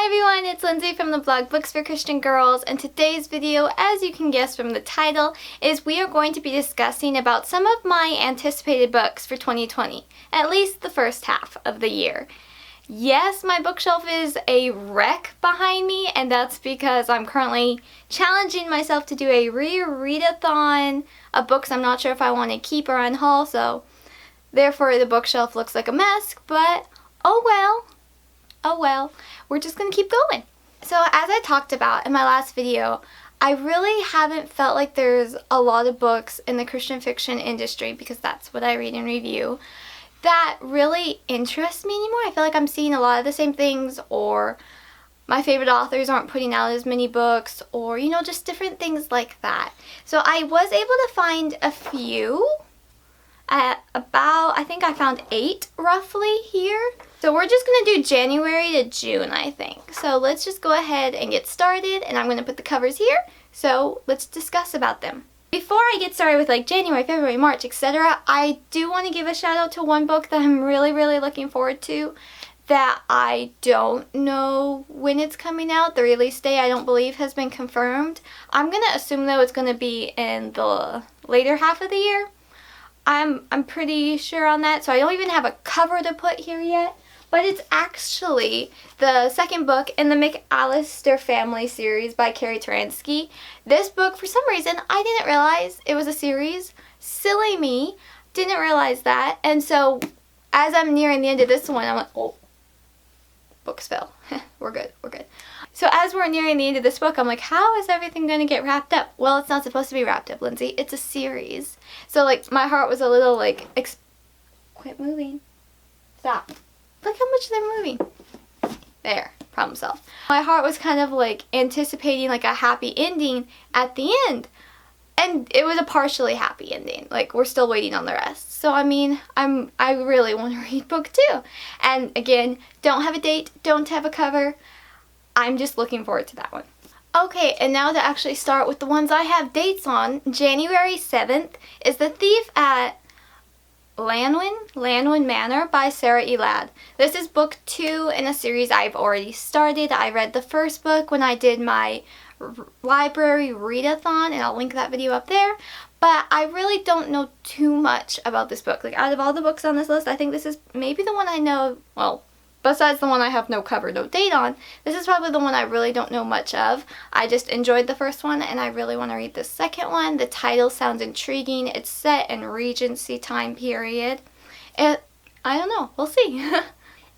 Hi everyone, it's Lindsay from the blog Books for Christian Girls, and today's video, as you can guess from the title, is we are going to be discussing about some of my anticipated books for 2020, at least the first half of the year. Yes, my bookshelf is a wreck behind me, and that's because I'm currently challenging myself to do a rereadathon of books I'm not sure if I want to keep or unhaul, so therefore the bookshelf looks like a mess, but oh well. Oh well, we're just gonna keep going. So as I talked about in my last video, I really haven't felt like there's a lot of books in the Christian fiction industry, because that's what I read and review, that really interest me anymore. I feel like I'm seeing a lot of the same things, or my favorite authors aren't putting out as many books, or you know, just different things like that. So I was able to find a few, I think I found 8 roughly here. So we're just going to do January to June, I think. So let's just go ahead and get started, and I'm going to put the covers here. So let's discuss about them. Before I get started with like January, February, March, etc., I do want to give a shout out to one book that I'm really looking forward to that I don't know when it's coming out. The release date I don't believe has been confirmed. I'm going to assume though it's going to be in the later half of the year. I'm pretty sure on that, so I don't even have a cover to put here yet. But it's actually the second book in the McAllister Family series by Carrie Taransky. This book, for some reason, I didn't realize it was a series. Silly me, didn't realize that. And so, as I'm nearing the end of this one, I'm like, oh, books fell. We're good. So as we're nearing the end of this book, I'm like, how is everything going to get wrapped up? Well, it's not supposed to be wrapped up, Lindsay. It's a series. So, like, my heart was a little, like, quit moving. Stop. Look how much they're moving. There, problem solved. My heart was kind of like anticipating like a happy ending at the end. And it was a partially happy ending. Like, we're still waiting on the rest. So I mean, I really want to read book 2. And again, don't have a date, don't have a cover. I'm just looking forward to that one. Okay, and now to actually start with the ones I have dates on. January 7th is The Thief at Llanwyn Manor by Sarah E. Ladd. This is book 2 in a series I've already started. I read the first book when I did my library readathon, and I'll link that video up there. But I really don't know too much about this book. Like, out of all the books on this list, I think this is maybe the one I know, well, besides the one I have no cover, no date on, this is probably the one I really don't know much of. I just enjoyed the first one, and I really want to read the second one. The title sounds intriguing. It's set in Regency time period. I don't know. We'll see.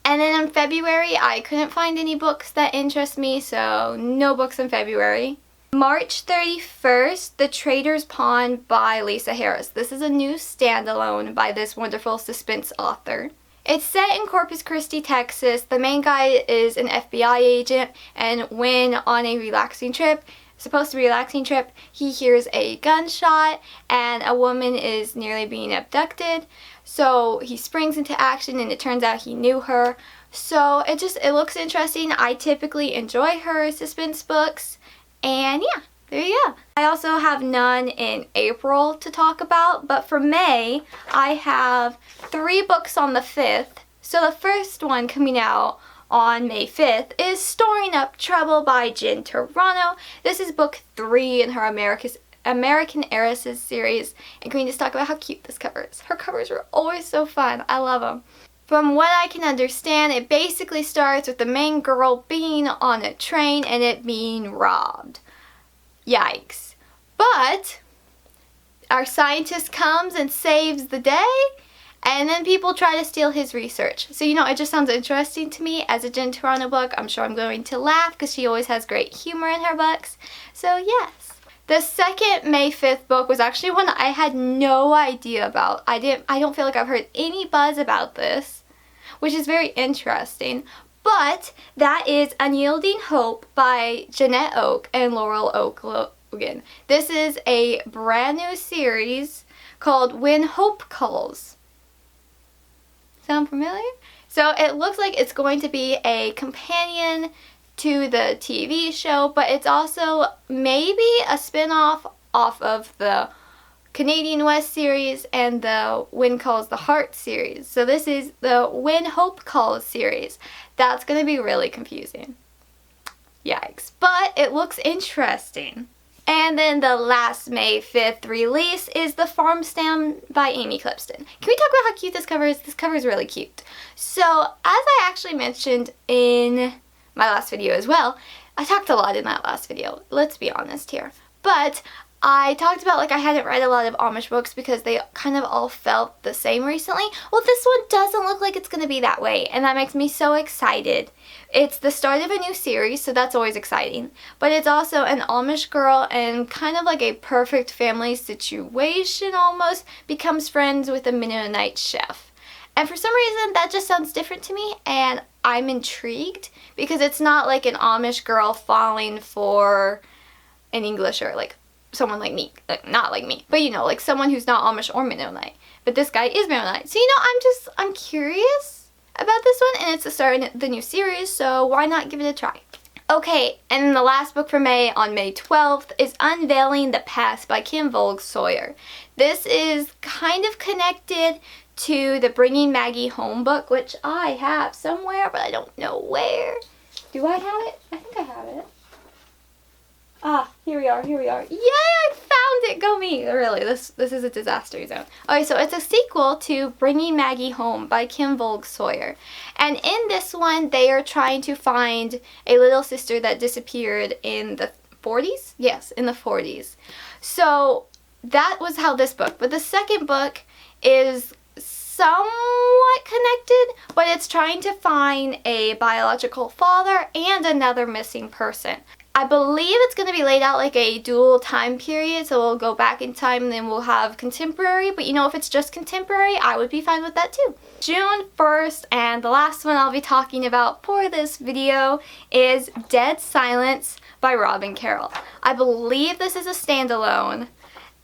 And then in February, I couldn't find any books that interest me, so no books in February. March 31st, The Trader's Pawn by Lisa Harris. This is a new standalone by this wonderful suspense author. It's set in Corpus Christi, Texas. The main guy is an FBI agent, and when on a supposed to be relaxing trip, he hears a gunshot and a woman is nearly being abducted. So he springs into action, and it turns out he knew her. So it looks interesting. I typically enjoy her suspense books, and yeah. There you go. I also have none in April to talk about, but for May, I have 3 books on the 5th. So the first one coming out on May 5th is Storing Up Trouble by Jen Toronto. This is book 3 in her American Heiresses series, and can we just talk about how cute this cover is? Her covers are always so fun. I love them. From what I can understand, it basically starts with the main girl being on a train and it being robbed. Yikes. But our scientist comes and saves the day, and then people try to steal his research. So, you know, it just sounds interesting to me. As a Jen Toronto book, I'm sure I'm going to laugh because she always has great humor in her books. So, yes. The second May 5th book was actually one I had no idea about. I don't feel like I've heard any buzz about this, which is very interesting. But that is Unyielding Hope by Janette Oke and Laurel Logan. This is a brand new series called When Hope Calls. Sound familiar? So it looks like it's going to be a companion to the TV show, but it's also maybe a spin-off off of the Canadian West series and the When Calls the Heart series. So this is the When Hope Calls series. That's going to be really confusing. Yikes. But it looks interesting. And then the last May 5th release is The Farm Stand by Amy Clipston. Can we talk about how cute this cover is? This cover is really cute. So, as I actually mentioned in my last video as well, I talked a lot in that last video, let's be honest here. But I talked about like I hadn't read a lot of Amish books because they kind of all felt the same recently. Well, this one doesn't look like it's going to be that way, and that makes me so excited. It's the start of a new series, so that's always exciting. But it's also an Amish girl and kind of like a perfect family situation almost becomes friends with a Mennonite chef. And for some reason, that just sounds different to me, and I'm intrigued because it's not like an Amish girl falling for an Englisher, like someone like me, like, not like me, but you know, like someone who's not Amish or Mennonite. But this guy is Mennonite. So, you know, I'm curious about this one, and it's the start of the new series, so why not give it a try? Okay, and the last book for May, on May 12th, is Unveiling the Past by Kim Vogue Sawyer. This is kind of connected to the Bringing Maggie Home book, which I have somewhere, but I don't know where. Do I have it? I think I have it. Ah, here we are. Yay, I found it! Go me! Really, this is a disaster zone. Okay, so it's a sequel to Bringing Maggie Home by Kim Vogue Sawyer. And in this one, they are trying to find a little sister that disappeared in the 40s? Yes, in the 40s. So that was how this book. But the second book is somewhat connected, but it's trying to find a biological father and another missing person. I believe it's going to be laid out like a dual time period, so we'll go back in time and then we'll have contemporary, but you know, if it's just contemporary, I would be fine with that too. June 1st, and the last one I'll be talking about for this video is Dead Silence by Robin Carroll. I believe this is a standalone,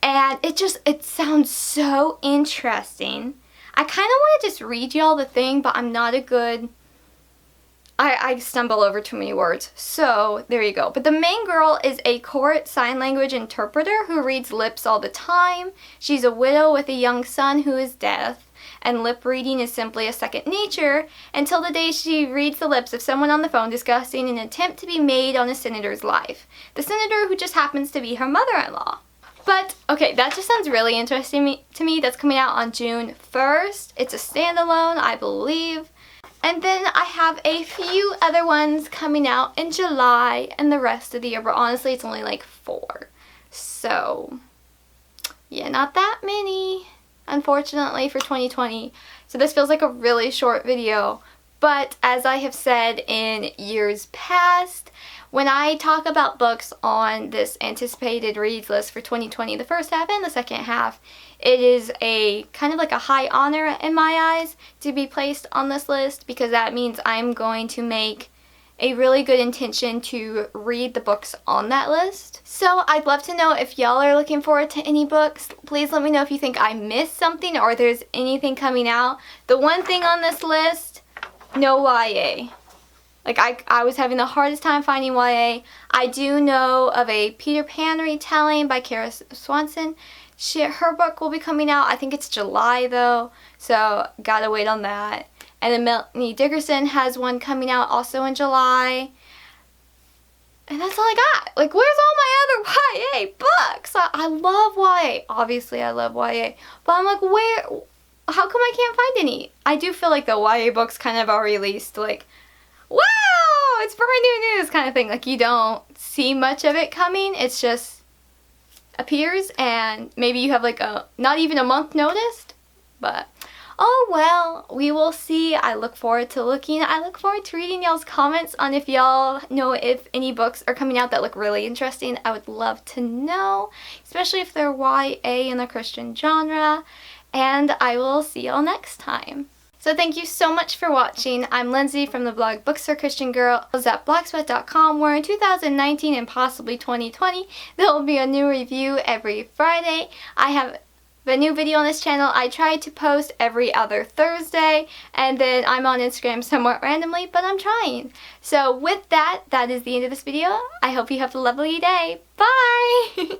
and it sounds so interesting. I kind of want to just read y'all the thing, but I'm not a good... I stumble over too many words, so there you go. But the main girl is a court sign language interpreter who reads lips all the time. She's a widow with a young son who is deaf, and lip reading is simply a second nature until the day she reads the lips of someone on the phone discussing an attempt to be made on a senator's life. The senator who just happens to be her mother-in-law. But, okay, that just sounds really interesting to me. That's coming out on June 1st. It's a standalone, I believe. And then I have a few other ones coming out in July and the rest of the year, but honestly it's only like 4. So, yeah, not that many, unfortunately, for 2020. So this feels like a really short video, but as I have said in years past, when I talk about books on this anticipated reads list for 2020, the first half and the second half, it is a kind of like a high honor in my eyes to be placed on this list, because that means I'm going to make a really good intention to read the books on that list. So I'd love to know if y'all are looking forward to any books. Please let me know if you think I missed something or there's anything coming out. The one thing on this list, no YA. Like, I was having the hardest time finding YA. I do know of a Peter Pan retelling by Kara Swanson. Her book will be coming out. I think it's July, though, so gotta wait on that. And then Melanie Dickerson has one coming out also in July. And that's all I got. Like, where's all my other YA books? I love YA. Obviously, I love YA. But I'm like, how come I can't find any? I do feel like the YA books kind of are released, like, wow, it's brand new news kind of thing. Like, you don't see much of it coming. It's just appears, and maybe you have like not even a month notice. But oh well, we will see. I look forward to looking. I look forward to reading y'all's comments on if y'all know if any books are coming out that look really interesting. I would love to know, especially if they're YA in the Christian genre. And I will see y'all next time. So thank you so much for watching. I'm Lindsey from the blog Books for Christian Girls at blogspot.com, where in 2019 and possibly 2020, there will be a new review every Friday. I have a new video on this channel. I try to post every other Thursday, and then I'm on Instagram somewhat randomly, but I'm trying. So with that, that is the end of this video. I hope you have a lovely day. Bye!